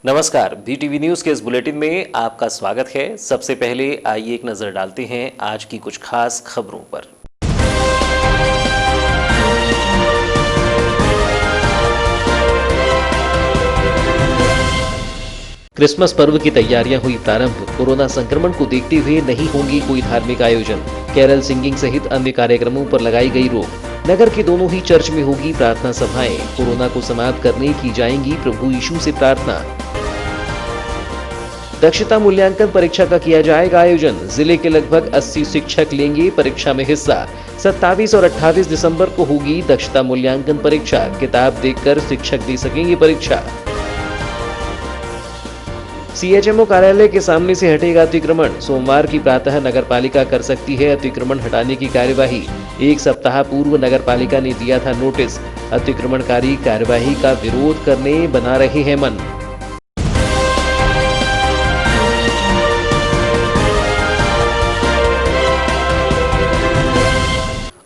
नमस्कार, BTV news के इस बुलेटिन में आपका स्वागत है। सबसे पहले आइए एक नजर डालते हैं आज की कुछ खास खबरों पर। क्रिसमस पर्व की तैयारियां हुई प्रारंभ। कोरोना संक्रमण को देखते हुए नहीं होंगी कोई धार्मिक आयोजन। कैरल सिंगिंग सहित अन्य कार्यक्रमों पर लगाई गई रोक। नगर के दोनों ही चर्च में होगी प्रार्थना सभाएं। कोरोना को समाप्त करने की जाएंगी प्रभु यीशु से प्रार्थना। दक्षता मूल्यांकन परीक्षा का किया जाएगा आयोजन। जिले के लगभग 80 शिक्षक लेंगे परीक्षा में हिस्सा। 27 और 28 दिसंबर को होगी दक्षता मूल्यांकन परीक्षा। किताब देखकर शिक्षक दे सकेंगे परीक्षा। CHMO कार्यालय के सामने से हटेगा अतिक्रमण। सोमवार की प्रातः नगरपालिका कर सकती है अतिक्रमण हटाने की कार्यवाही। एक सप्ताह पूर्व नगरपालिका ने दिया था नोटिस। अतिक्रमणकारी कार्यवाही का विरोध करने बना रहे हैं मन।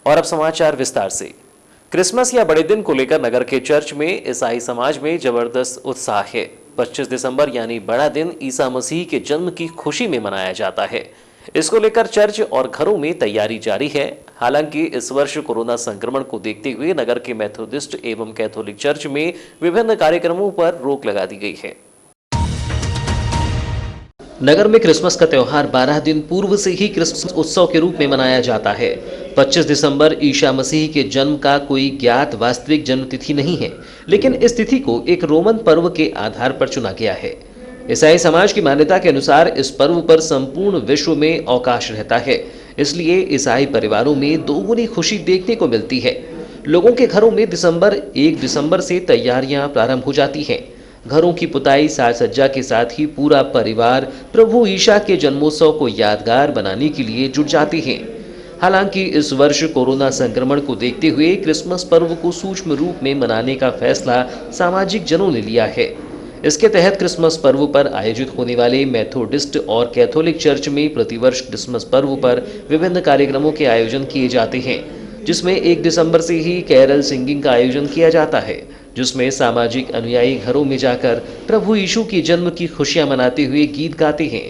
और अब समाचार विस्तार से। क्रिसमस या बड़े दिन को लेकर नगर के चर्च में ईसाई समाज में जबरदस्त उत्साह है। 25 दिसंबर यानी बड़ा दिन ईसा मसीह के जन्म की खुशी में मनाया जाता है। इसको लेकर चर्च और घरों में तैयारी जारी है। हालांकि इस वर्ष कोरोना संक्रमण को देखते हुए नगर के मेथोडिस्ट एवं कैथोलिक चर्च में विभिन्न कार्यक्रमों पर रोक लगा दी गई है। नगर में क्रिसमस का त्यौहार 12 दिन पूर्व से ही क्रिसमस उत्सव के रूप में मनाया जाता है। 25 दिसंबर ईसा मसीह के जन्म का कोई ज्ञात वास्तविक जन्म तिथि नहीं है, लेकिन इस तिथि को एक रोमन पर्व के आधार पर चुना गया है। ईसाई समाज की मान्यता के अनुसार इस पर्व पर संपूर्ण विश्व में अवकाश रहता है, इसलिए ईसाई परिवारों में दोगुनी खुशी देखने को मिलती है। लोगों के घरों में 1 दिसंबर से तैयारियां प्रारंभ हो जाती हैं। घरों की पुताई साज सज्जा के साथ ही पूरा परिवार प्रभु ईसा के जन्मोत्सव को यादगार बनाने के लिए जुट जाते हैं। हालांकि इस वर्ष कोरोना संक्रमण को देखते हुए क्रिसमस पर्व को सूक्ष्म रूप में मनाने का फैसला सामाजिक जनों ने लिया है। इसके तहत क्रिसमस पर्व पर आयोजित होने वाले मेथोडिस्ट और कैथोलिक चर्च में प्रतिवर्ष क्रिसमस पर्व पर विभिन्न कार्यक्रमों के आयोजन किए जाते हैं, जिसमें 1 दिसंबर से ही कैरल सिंगिंग का आयोजन किया जाता है, जिसमें सामाजिक अनुयायी घरों में जाकर प्रभु यीशु की जन्म की खुशियां मनाते हुए गीत गाते हैं।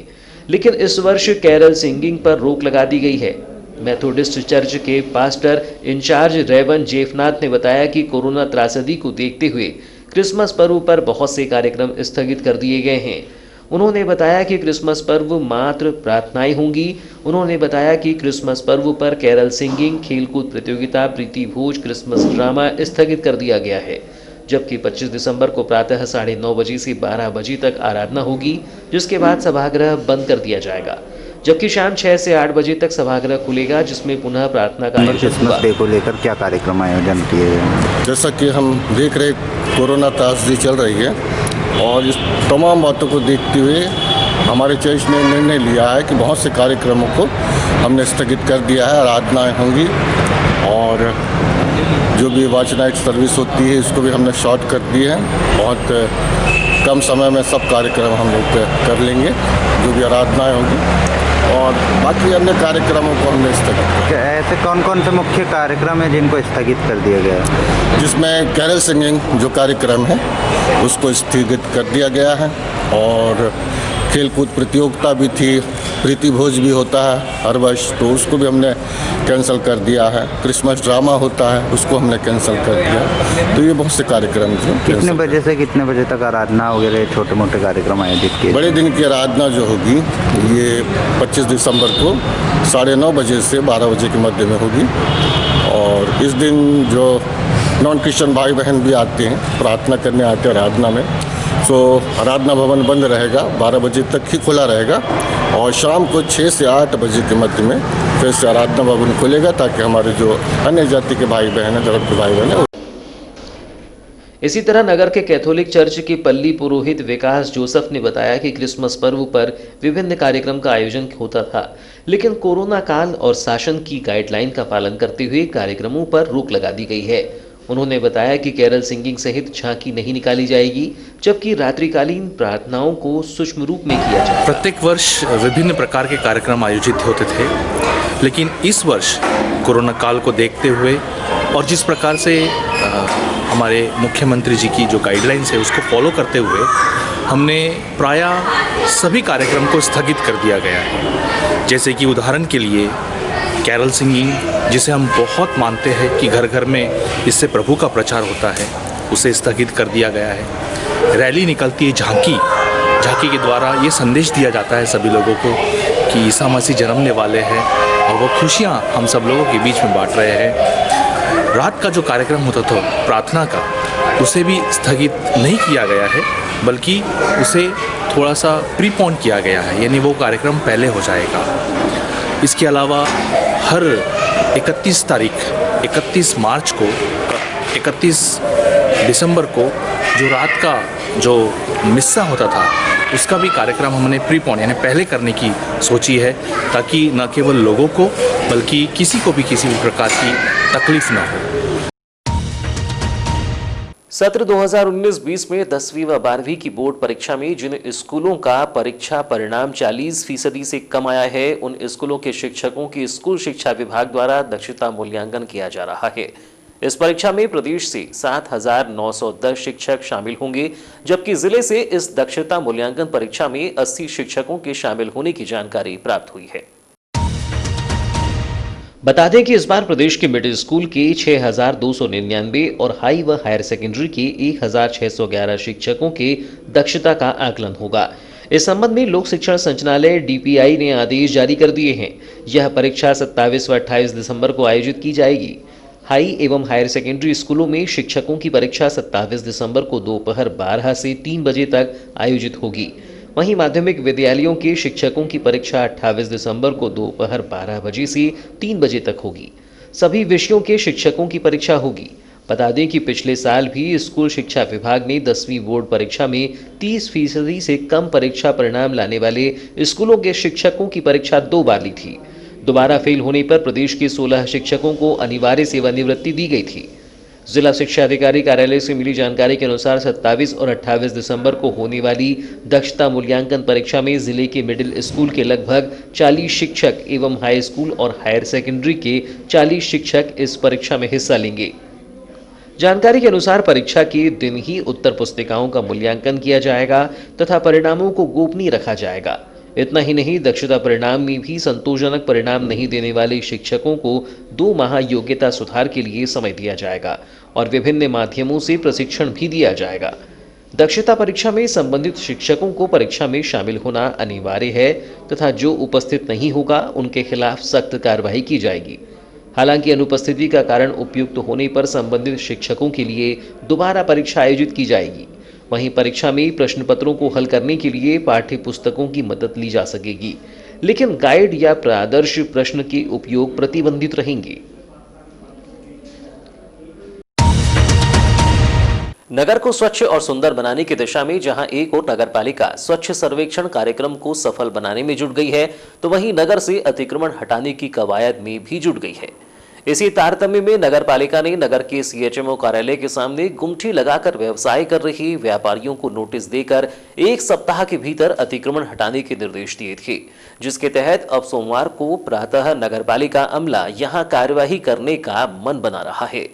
लेकिन इस वर्ष कैरल सिंगिंग पर रोक लगा दी गई है। मेथोडिस्ट चर्च के पास्टर इंचार्ज रेवन जेफनाथ ने बताया कि कोरोना त्रासदी को देखते हुए क्रिसमस पर्व पर बहुत से कार्यक्रम स्थगित कर दिए गए हैं। उन्होंने बताया कि क्रिसमस पर्व मात्र प्रार्थनाएं होंगी। उन्होंने बताया कि क्रिसमस पर्व पर कैरल सिंगिंग, खेलकूद प्रतियोगिता, प्रीति भोज, क्रिसमस ड्रामा स्थगित कर दिया गया है, जबकि 25 दिसंबर को प्रातः 9:30 बजे से 12 बजे तक आराधना होगी, जिसके बाद सभागृह बंद कर दिया जाएगा, जबकि शाम 6 से 8 बजे तक सभागृह खुलेगा, जिसमें पुनः प्रार्थना का आयोजन होगा। क्रिसमस डे को लेकर क्या कार्यक्रम आयोजन किए गए? जैसा कि हम देख रहे कोरोना त्रासदी चल रही है और इस तमाम बातों को देखते हुए हमारे चर्च ने निर्णय लिया है कि बहुत से कार्यक्रमों को हमने स्थगित कर दिया है। आराधनाएं होंगी और जो भी वॉच नाइट सर्विस होती है इसको भी हमने शॉर्ट कर दिए हैं। बहुत कम समय में सब कार्यक्रम हम लोग कर लेंगे, जो भी आराधनाएं होंगी, और बाकी अन्य कार्यक्रमों को हमने स्थगित किया। ऐसे कौन कौन से मुख्य कार्यक्रम हैं जिनको स्थगित कर दिया गया है? जिसमें कैरल सिंगिंग जो कार्यक्रम है उसको स्थगित कर दिया गया है, और खेलकूद प्रतियोगिता भी थी, प्रीति भोज भी होता है हर वर्ष, तो उसको भी हमने कैंसिल कर दिया है। क्रिसमस ड्रामा होता है, उसको हमने कैंसिल कर दिया। तो ये बहुत से कार्यक्रम जो कितने बजे से कितने बजे तक आराधना वगैरह छोटे मोटे कार्यक्रम आयोजित किए? बड़े दिन की आराधना जो होगी ये 25 दिसंबर को 9:30 बजे से 12 बजे के मध्य में होगी, और इस दिन जो नॉन क्रिश्चियन भाई बहन भी आते हैं, प्रार्थना करने आते हैं आराधना में, तो आराधना भवन बंद रहेगा, 12 बजे तक ही खुला रहेगा और शाम को 6 से 8 बजे के मध्य में फिर से आराधना भवन खुलेगा ताकि हमारे जो अन्य जाति के भाई बहन हैं, धर्म के भाई बहन हैं। इसी तरह नगर के कैथोलिक चर्च के पल्ली पुरोहित विकास जोसेफ ने बताया कि क्रिसमस पर्व पर विभिन्न कार्यक्रम का आयोजन होता था, लेकिन कोरोना काल और शासन की गाइडलाइन का पालन करते हुए कार्यक्रमों पर रोक लगा दी गई है। उन्होंने बताया कि कैरल सिंगिंग सहित झांकी नहीं निकाली जाएगी, जबकि रात्रिकालीन प्रार्थनाओं को सूक्ष्म रूप में किया जाएगा। प्रत्येक वर्ष विभिन्न प्रकार के कार्यक्रम आयोजित होते थे, लेकिन इस वर्ष कोरोना काल को देखते हुए और जिस प्रकार से हमारे मुख्यमंत्री जी की जो गाइडलाइंस है उसको फॉलो करते हुए हमने प्रायः सभी कार्यक्रम को स्थगित कर दिया गया है। जैसे कि उदाहरण के लिए कैरल सिंगिंग, जिसे हम बहुत मानते हैं कि घर घर में इससे प्रभु का प्रचार होता है, उसे स्थगित कर दिया गया है। रैली निकलती है झांकी के द्वारा ये संदेश दिया जाता है सभी लोगों को कि ईसा मसीह जन्मने वाले हैं और वो खुशियाँ हम सब लोगों के बीच में बांट रहे हैं। रात का जो कार्यक्रम होता था प्रार्थना का, उसे भी स्थगित नहीं किया गया है, बल्कि उसे थोड़ा सा प्रीपोन किया गया है, यानी वो कार्यक्रम पहले हो जाएगा। इसके अलावा हर 31 मार्च को 31 दिसंबर को जो रात का जो मिस्सा होता था उसका भी कार्यक्रम हमने प्रीपोन यानी पहले करने की सोची है, ताकि न केवल लोगों को बल्कि किसी को भी किसी भी प्रकार की तकलीफ न हो। सत्र 2019-20 में 10वीं व 12वीं की बोर्ड परीक्षा में जिन स्कूलों का परीक्षा परिणाम 40% से कम आया है, उन स्कूलों के शिक्षकों की स्कूल शिक्षा विभाग द्वारा दक्षता मूल्यांकन किया जा रहा है। इस परीक्षा में प्रदेश से 7,910 शिक्षक शामिल होंगे, जबकि जिले से इस दक्षता मूल्यांकन परीक्षा में 80 शिक्षकों के शामिल होने की जानकारी प्राप्त हुई है। बता दें कि इस बार प्रदेश के मिडिल स्कूल के 6,299 और हाई व हायर सेकेंडरी के 1,611 शिक्षकों के दक्षता का आकलन होगा। इस संबंध में लोक शिक्षण संचालय DPI ने आदेश जारी कर दिए हैं। यह परीक्षा 27 व 28 दिसंबर को आयोजित की जाएगी। हाई एवं हायर सेकेंडरी स्कूलों में शिक्षकों की परीक्षा 27 दिसंबर को दोपहर 12 से 3 बजे तक आयोजित होगी। वहीं माध्यमिक विद्यालयों के शिक्षकों की परीक्षा 28 दिसंबर को दोपहर 12 बजे से 3 बजे तक होगी। सभी विषयों के शिक्षकों की परीक्षा होगी। बता दें कि पिछले साल भी स्कूल शिक्षा विभाग ने 10वीं बोर्ड परीक्षा में 30% से कम परीक्षा परिणाम लाने वाले स्कूलों के शिक्षकों की परीक्षा 2 बार ली थी। दोबारा फेल होने पर प्रदेश के 16 शिक्षकों को अनिवार्य सेवानिवृत्ति दी गई थी। जिला शिक्षा अधिकारी कार्यालय से मिली जानकारी के अनुसार 27 और 28 दिसंबर को होने वाली दक्षता मूल्यांकन परीक्षा में जिले के मिडिल स्कूल के लगभग 40 शिक्षक एवं हाई स्कूल और हायर सेकेंडरी के 40 शिक्षक इस परीक्षा में हिस्सा लेंगे। जानकारी के अनुसार परीक्षा के दिन ही उत्तर पुस्तिकाओं का मूल्यांकन किया जाएगा तथा परिणामों को गोपनीय रखा जाएगा। इतना ही नहीं, दक्षता परिणाम में भी संतोषजनक परिणाम नहीं देने वाले शिक्षकों को 2 माह योग्यता सुधार के लिए समय दिया जाएगा और विभिन्न माध्यमों से प्रशिक्षण भी दिया जाएगा। दक्षता परीक्षा में संबंधित शिक्षकों को परीक्षा में शामिल होना अनिवार्य है तथा जो उपस्थित नहीं होगा उनके खिलाफ सख्त कार्रवाई की जाएगी। हालांकि अनुपस्थिति का कारण उपयुक्त होने पर संबंधित शिक्षकों के लिए दोबारा परीक्षा आयोजित की जाएगी। वहीं परीक्षा में प्रश्न पत्रों को हल करने के लिए पाठ्य पुस्तकों की मदद ली जा सकेगी, लेकिन गाइड या प्रादर्श प्रश्न के उपयोग प्रतिबंधित रहेंगे। नगर को स्वच्छ और सुंदर बनाने की दिशा में जहां एक और नगरपालिका स्वच्छ सर्वेक्षण कार्यक्रम को सफल बनाने में जुट गई है, तो वहीं नगर से अतिक्रमण हटाने की कवायद में भी जुट गई है। इसी तारतम्य में नगरपालिका ने नगर के CHMO कार्यालय के सामने गुमठी लगाकर व्यवसाय कर रहे व्यापारियों को नोटिस देकर 1 सप्ताह के भीतर अतिक्रमण हटाने के निर्देश दिए थे, जिसके तहत अब सोमवार को प्रातः नगरपालिका अमला यहां कार्यवाही करने का मन बना रहा है।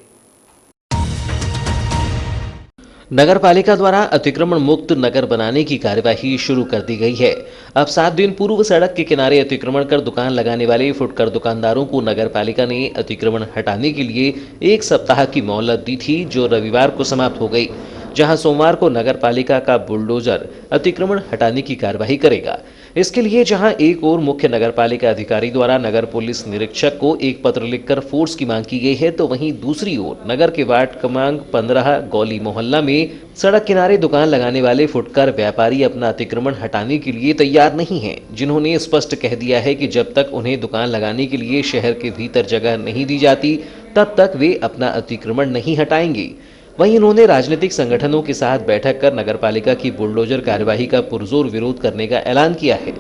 नगरपालिका द्वारा अतिक्रमण मुक्त नगर बनाने की कार्यवाही शुरू कर दी गई है। अब 7 दिन पूर्व सड़क के किनारे अतिक्रमण कर दुकान लगाने वाले फुटकर दुकानदारों को नगरपालिका ने अतिक्रमण हटाने के लिए 1 सप्ताह की मोहलत दी थी, जो रविवार को समाप्त हो गई। जहां सोमवार को नगर पालिका का बुलडोजर अतिक्रमण हटाने की कार्यवाही करेगा। इसके लिए जहां एक ओर मुख्य नगर पालिका अधिकारी द्वारा नगर पुलिस निरीक्षक को एक पत्र लिखकर फोर्स की मांग की गई है, तो वहीं दूसरी ओर नगर के वार्ड क्रमांक 15 गौली मोहल्ला में सड़क किनारे दुकान लगाने वाले फुटकर व्यापारी अपना अतिक्रमण हटाने के लिए तैयार नहीं हैं, जिन्होंने स्पष्ट कह दिया है कि जब तक उन्हें दुकान लगाने के लिए शहर के भीतर जगह नहीं दी जाती तब तक वे अपना अतिक्रमण नहीं हटाएंगे। वहीं उन्होंने राजनीतिक संगठनों के साथ बैठक कर नगरपालिका की बुलडोजर कार्यवाही का पुरजोर विरोध करने का ऐलान किया है।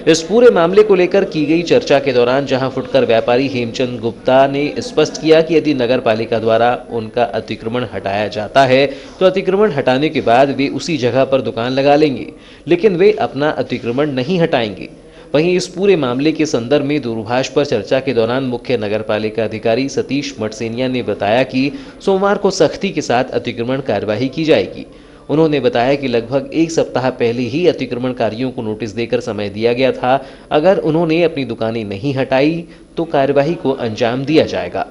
इस पूरे मामले को लेकर की गई चर्चा के दौरान जहां फुटकर व्यापारी हेमचंद गुप्ता ने स्पष्ट किया कि यदि नगर पालिका द्वारा उनका अतिक्रमण हटाया जाता है तो अतिक्रमण हटाने के बाद वे उसी जगह पर दुकान लगा लेंगे, लेकिन वे अपना अतिक्रमण नहीं हटाएंगे। वहीं इस पूरे मामले के संदर्भ में दूरभाष पर चर्चा के दौरान मुख्य नगरपालिका अधिकारी सतीश मटसेनिया ने बताया कि सोमवार को सख्ती के साथ अतिक्रमण कार्यवाही की जाएगी। उन्होंने बताया कि लगभग एक सप्ताह पहले ही अतिक्रमणकारियों को नोटिस देकर समय दिया गया था। अगर उन्होंने अपनी दुकानें नहीं हटाई तो कार्यवाही को अंजाम दिया जाएगा।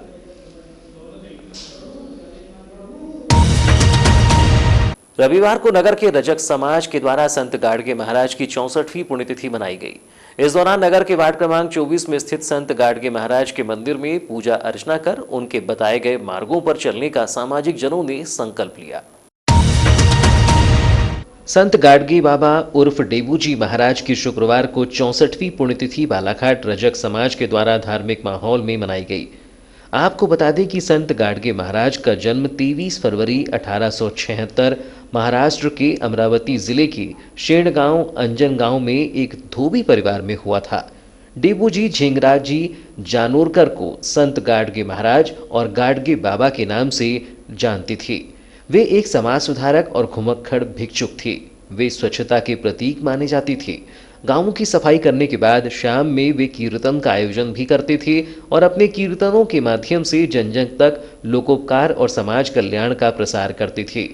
रविवार को नगर के रजक समाज के द्वारा संत गाडगे महाराज की 64वीं पुण्यतिथि मनाई गई। इस दौरान नगर के वार्ड क्रमांक 24 में स्थित संत गाडगे महाराज के मंदिर में पूजा अर्चना कर उनके बताए गए मार्गों पर चलने का सामाजिक जनों ने संकल्प लिया। संत गाडगे बाबा उर्फ डेबूजी महाराज की शुक्रवार को 64वीं पुण्यतिथि बालाघाट रजक समाज के द्वारा धार्मिक माहौल में मनाई गई। आपको बता दें कि संत गाडगे महाराज का जन्म 23 फरवरी 1876 महाराष्ट्र के अमरावती जिले के शेणगांव अंजनगांव में एक धोबी परिवार में हुआ था। डेबूजी झिंगराज जी जानोरकर को संत गाडगे महाराज और गाडगे बाबा के नाम से जानते थे। वे एक समाज सुधारक और घुमक्खड़ भिक्षुक थे। वे स्वच्छता के प्रतीक माने जाते थे। गांवों की सफाई करने के बाद शाम में वे कीर्तन का आयोजन भी करते थे और अपने कीर्तनों के माध्यम से जन जन तक लोकोपकार और समाज कल्याण का प्रसार करते थे।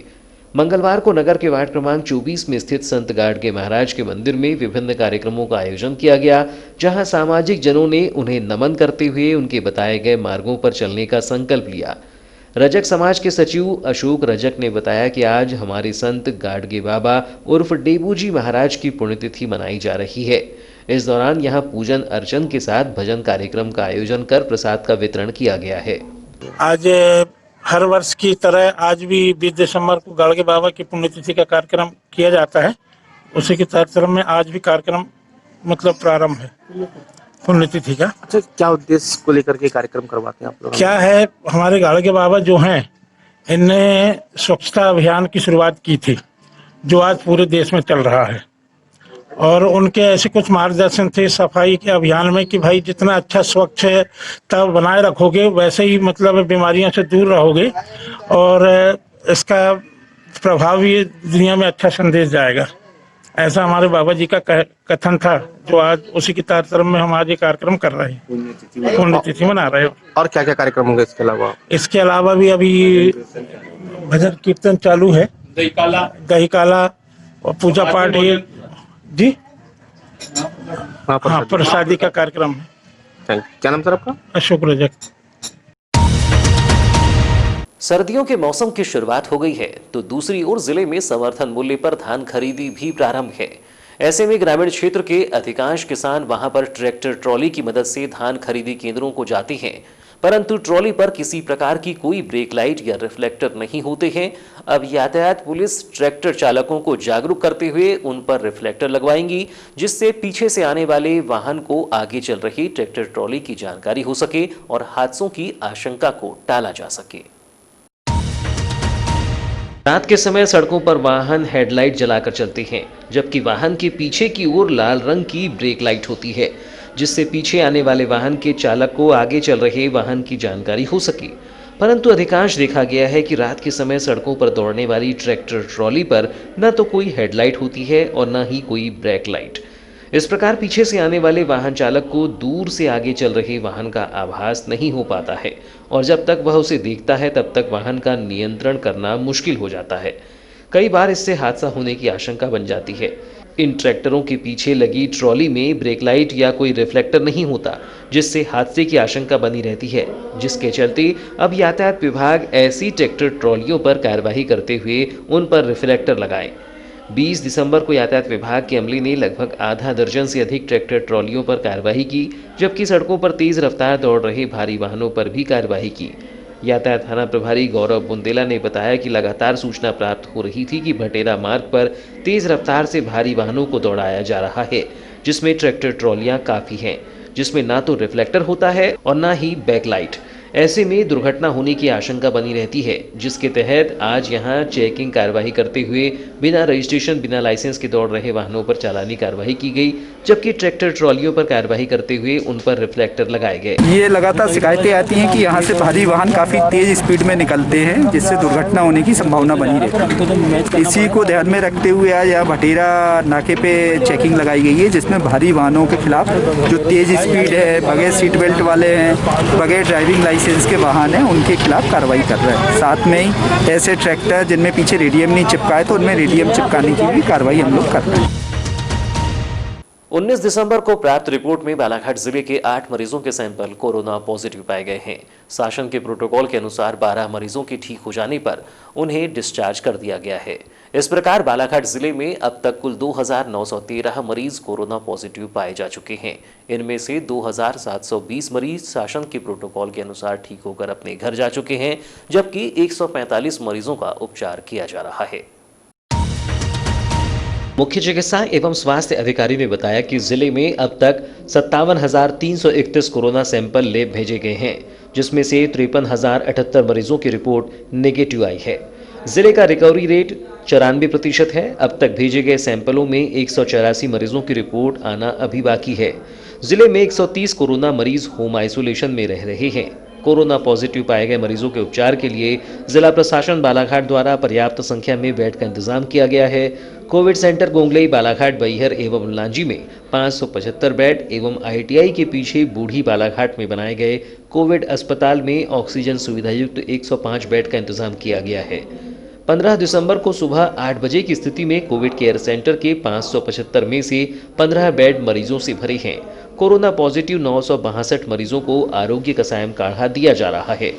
मंगलवार को नगर के वार्ड क्रमांक 24 में स्थित संत गाडगे महाराज के मंदिर में विभिन्न कार्यक्रमों का आयोजन किया गया, जहां सामाजिक जनों ने उन्हें नमन करते हुए उनके बताए गए मार्गों पर चलने का संकल्प लिया। रजक समाज के सचिव अशोक रजक ने बताया कि आज हमारे संत गाडगे बाबा उर्फ डेबूजी महाराज की पुण्यतिथि मनाई जा रही है। इस दौरान यहां पूजन अर्चन के साथ भजन कार्यक्रम का आयोजन कर प्रसाद का वितरण किया गया है। आज हर वर्ष की तरह आज भी 20 दिसंबर को गाडगे बाबा की पुण्यतिथि का कार्यक्रम किया जाता है। उसी के तहत में आज भी कार्यक्रम प्रारंभ है पुण्यतिथि का। अच्छा, क्या उद्देश्य को लेकर के कार्यक्रम करवाते हैं आप लोग? क्या है, हमारे गाडगे बाबा जो हैं, इनने स्वच्छता अभियान की शुरुआत की थी जो आज पूरे देश में चल रहा है, और उनके ऐसे कुछ मार्गदर्शन थे सफाई के अभियान में कि भाई जितना अच्छा स्वच्छ तब बनाए रखोगे वैसे ही बीमारियों से दूर रहोगे और इसका प्रभाव भी दुनिया में अच्छा संदेश जाएगा। ऐसा हमारे बाबा जी का कथन था, जो आज उसी के तहत में हम आज ये कार्यक्रम कर रहे हैं, पुण्यतिथि मना रहे हैं। और क्या क्या कार्यक्रम होंगे इसके अलावा? इसके अलावा भी अभी भजन कीर्तन चालू है, दही काला और पूजा पाठ जी हाँ प्रसादी का कार्यक्रम है। क्या नाम सर आपका? अशोक रजक। सर्दियों के मौसम की शुरुआत हो गई है तो दूसरी ओर जिले में समर्थन मूल्य पर धान खरीदी भी प्रारंभ है। ऐसे में ग्रामीण क्षेत्र के अधिकांश किसान वहां पर ट्रैक्टर ट्रॉली की मदद से धान खरीदी केंद्रों को जाते हैं, परंतु ट्रॉली पर किसी प्रकार की कोई ब्रेक लाइट या रिफ्लेक्टर नहीं होते हैं। अब यातायात पुलिस ट्रैक्टर चालकों को जागरूक करते हुए उन पर रिफ्लेक्टर लगवाएंगी, जिससे पीछे से आने वाले वाहन को आगे चल रही ट्रैक्टर ट्रॉली की जानकारी हो सके और हादसों की आशंका को टाला जा सके। रात के समय सड़कों पर वाहन हेडलाइट जलाकर चलते हैं, जबकि वाहन के पीछे की ओर लाल रंग की ब्रेक लाइट होती है, जिससे पीछे आने वाले वाहन के चालक को आगे चल रहे वाहन की जानकारी हो सके। परंतु अधिकांश देखा गया है कि रात के समय सड़कों पर दौड़ने वाली ट्रैक्टर ट्रॉली पर न तो कोई हेडलाइट होती है और न ही कोई ब्रेक लाइट। इस प्रकार पीछे से आने वाले वाहन चालक को दूर से आगे चल रहे वाहन का आभास नहीं हो पाता है और जब तक वह उसे देखता है तब तक वाहन का नियंत्रण करना मुश्किल हो जाता है। कई बार इससे हादसा होने की आशंका बन जाती है। इन ट्रैक्टरों के पीछे लगी ट्रॉली में ब्रेक लाइट या कोई रिफ्लेक्टर नहीं होता, जिससे हादसे की आशंका बनी रहती है, जिसके चलते अब यातायात विभाग ऐसी ट्रैक्टर ट्रॉलियों पर कार्रवाई करते हुए उन पर रिफ्लेक्टर लगाए। 20 दिसंबर को यातायात विभाग के अमले ने लगभग आधा दर्जन से अधिक ट्रैक्टर ट्रॉलियों पर कार्रवाई की, जबकि सड़कों पर तेज रफ्तार दौड़ रहे भारी वाहनों पर भी कार्रवाई की। यातायात थाना प्रभारी गौरव बुंदेला ने बताया कि लगातार सूचना प्राप्त हो रही थी कि भटेरा मार्ग पर तेज रफ्तार से भारी वाहनों को दौड़ाया जा रहा है, जिसमें ट्रैक्टर ट्रॉलियां काफ़ी हैं, जिसमें ना तो रिफ्लेक्टर होता है और ना ही बैकलाइट। ऐसे में दुर्घटना होने की आशंका बनी रहती है, जिसके तहत आज यहां चेकिंग कार्रवाई करते हुए बिना रजिस्ट्रेशन, बिना लाइसेंस के दौड़ रहे वाहनों पर चालानी कार्रवाई की गई, जबकि ट्रैक्टर ट्रॉलियों पर कार्रवाई करते हुए उन पर रिफ्लेक्टर लगाए गए। ये लगातार शिकायतें आती हैं कि यहाँ से भारी वाहन काफ़ी तेज स्पीड में निकलते हैं, जिससे दुर्घटना होने की संभावना बनी रहती है। इसी को ध्यान में रखते हुए आज यहाँ भटेरा नाके पे चेकिंग लगाई गई है, जिसमें भारी वाहनों के खिलाफ जो तेज स्पीड है, बगैर सीट बेल्ट वाले हैं, बगैर ड्राइविंग लाइसेंस के वाहन हैं, उनके खिलाफ कार्रवाई कर रहे हैं। साथ में ही ऐसे ट्रैक्टर जिनमें पीछे रेडियम नहीं चिपका है, तो उनमें रेडियम चिपकाने की भी कार्रवाई हम लोग कर रहे हैं। 19 दिसंबर को प्राप्त रिपोर्ट में बालाघाट जिले के 8 मरीजों के सैंपल कोरोना पॉजिटिव पाए गए हैं। शासन के प्रोटोकॉल के अनुसार 12 मरीजों के ठीक हो जाने पर उन्हें डिस्चार्ज कर दिया गया है। इस प्रकार बालाघाट जिले में अब तक कुल 2913 मरीज कोरोना पॉजिटिव पाए जा चुके हैं। इनमें से 2720 मरीज शासन के प्रोटोकॉल के अनुसार ठीक होकर अपने घर जा चुके हैं, जबकि 145 मरीजों का उपचार किया जा रहा है। मुख्य चिकित्सा एवं स्वास्थ्य अधिकारी ने बताया कि जिले में अब तक 57,331 कोरोना सैंपल लैब भेजे गए हैं, जिसमें से 53,078 मरीजों की रिपोर्ट नेगेटिव आई है। जिले का रिकवरी रेट 94% है। अब तक भेजे गए सैंपलों में 184 मरीजों की रिपोर्ट आना अभी बाकी है। जिले में 130 कोरोना मरीज होम आइसोलेशन में रह रहे हैं। कोरोना पॉजिटिव पाए गए मरीजों के उपचार के लिए जिला प्रशासन बालाघाट द्वारा पर्याप्त संख्या में बेड का इंतजाम किया गया है। कोविड सेंटर गोंगलई, बालाघाट, बैहर एवं लांजी में 575 बेड एवं ITI के पीछे बूढ़ी बालाघाट में बनाए गए कोविड अस्पताल में ऑक्सीजन सुविधायुक्त 105 बेड का इंतजाम किया गया है। 15 दिसंबर को सुबह 8 बजे की स्थिति में कोविड केयर सेंटर के 575 में से 15 बेड मरीजों से भरे हैं। कोरोना पॉजिटिव 962 मरीजों को आरोग्य कसायम काढ़ा दिया जा रहा है।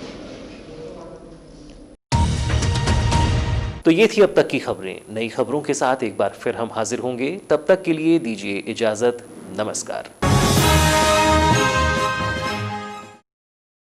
तो ये थी अब तक की खबरें। नई खबरों के साथ एक बार फिर हम हाजिर होंगे। तब तक के लिए दीजिए इजाजत। नमस्कार।